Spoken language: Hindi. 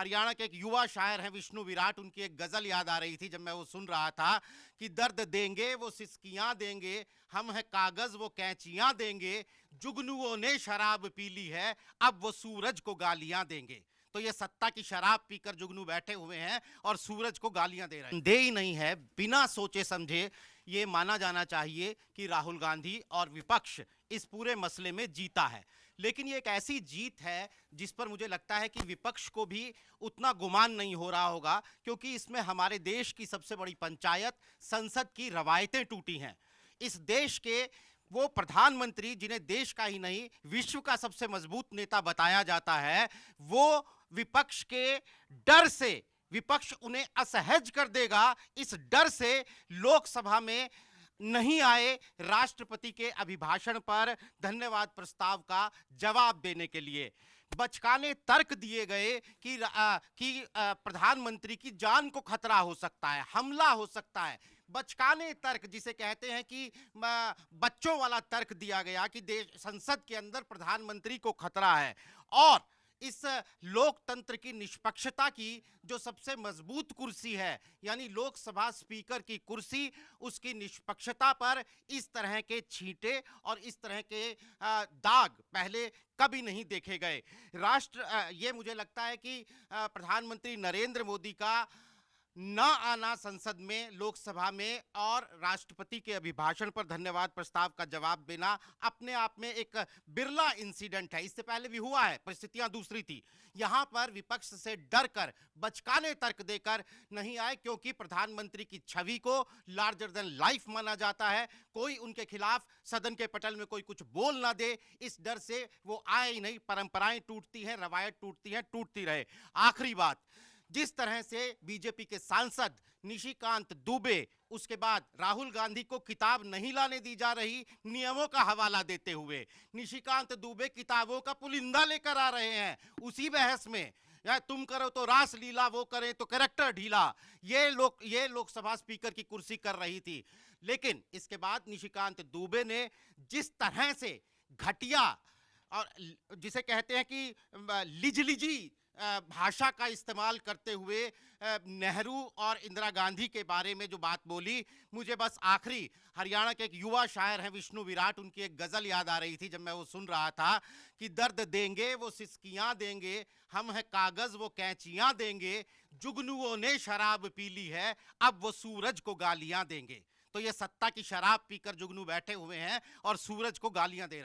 हरियाणा के एक युवा शायर हैं विष्णु विराट, उनकी एक गजल याद आ रही थी जब मैं वो सुन रहा था कि दर्द देंगे वो सिसकियां देंगे, हम है कागज वो कैंचियां देंगे, जुगनुओं ने शराब पी ली है, अब वो सूरज को गालियां देंगे। तो ये सत्ता की शराब पीकर जुगनू बैठे हुए हैं और सूरज को गालियां दे रहे हैं। दे ही नहीं है, बिना सोचे समझे ये माना जाना चाहिए कि राहुल गांधी और विपक्ष इस पूरे मसले में जीता है। लेकिन ये एक ऐसी जीत है जिस पर मुझे लगता है कि विपक्ष को भी उतना गुमान नहीं हो रहा होगा, क्योंकि इसमें हमारे देश की सबसे बड़ी पंचायत संसद की रवायतें टूटी हैं। इस देश के वो प्रधानमंत्री जिन्हें देश का ही नहीं विश्व का सबसे मजबूत नेता बताया जाता है, वो विपक्ष के डर से, विपक्ष उन्हें असहज कर देगा इस डर से लोकसभा में नहीं आए राष्ट्रपति के अभिभाषण पर धन्यवाद प्रस्ताव का जवाब देने के लिए। बचकाने तर्क दिए गए कि प्रधानमंत्री की जान को खतरा हो सकता है, हमला हो सकता है। बचकाने तर्क जिसे कहते हैं कि बच्चों वाला तर्क दिया गया कि देश संसद के अंदर प्रधानमंत्री को खतरा है। और इस लोकतंत्र की निष्पक्षता की जो सबसे मजबूत कुर्सी है, यानी लोकसभा स्पीकर की कुर्सी, उसकी निष्पक्षता पर इस तरह के छींटे और इस तरह के दाग पहले कभी नहीं देखे गए। ये मुझे लगता है कि प्रधानमंत्री नरेंद्र मोदी का न आना संसद में, लोकसभा में, और राष्ट्रपति के अभिभाषण पर धन्यवाद प्रस्ताव का जवाब देना अपने आप में एक बिरला इंसिडेंट है। इससे पहले भी हुआ है, परिस्थितियां दूसरी थी। यहां पर विपक्ष से डरकर बचकाने तर्क देकर नहीं आए, क्योंकि प्रधानमंत्री की छवि को लार्जर देन लाइफ माना जाता है। कोई उनके खिलाफ सदन के पटल में कोई कुछ बोल ना दे, इस डर से वो आए ही नहीं। परंपराएं टूटती हैं, रवायत टूटती हैं, टूटती रहे। आखिरी बात, जिस तरह से बीजेपी के सांसद निशिकांत दुबे, उसके बाद राहुल गांधी को किताब नहीं लाने दी जा रही नियमों का हवाला देते हुए निशिकांत दुबे किताबों का पुलिंदा लेकर आ रहे हैं उसी बहस में। या तुम करो तो रास लीला, वो करें तो कैरेक्टर ढीला, ये लोकसभा स्पीकर की कुर्सी कर रही थी। लेकिन इसके बाद निशिकांत दुबे ने जिस तरह से घटिया और जिसे कहते हैं कि लिजलिजी भाषा का इस्तेमाल करते हुए नेहरू और इंदिरा गांधी के बारे में जो बात बोली, मुझे बस आखिरी हरियाणा के एक युवा शायर हैं विष्णु विराट, उनकी एक गजल याद आ रही थी जब मैं वो सुन रहा था कि दर्द देंगे वो सिसकियां देंगे, हम है कागज वो कैंचियां देंगे, जुगनुओं ने शराब पी ली है, अब वो सूरज को गालियां देंगे। तो ये सत्ता की शराब पीकर जुगनू बैठे हुए हैं और सूरज को गालियां दे रहे हैं।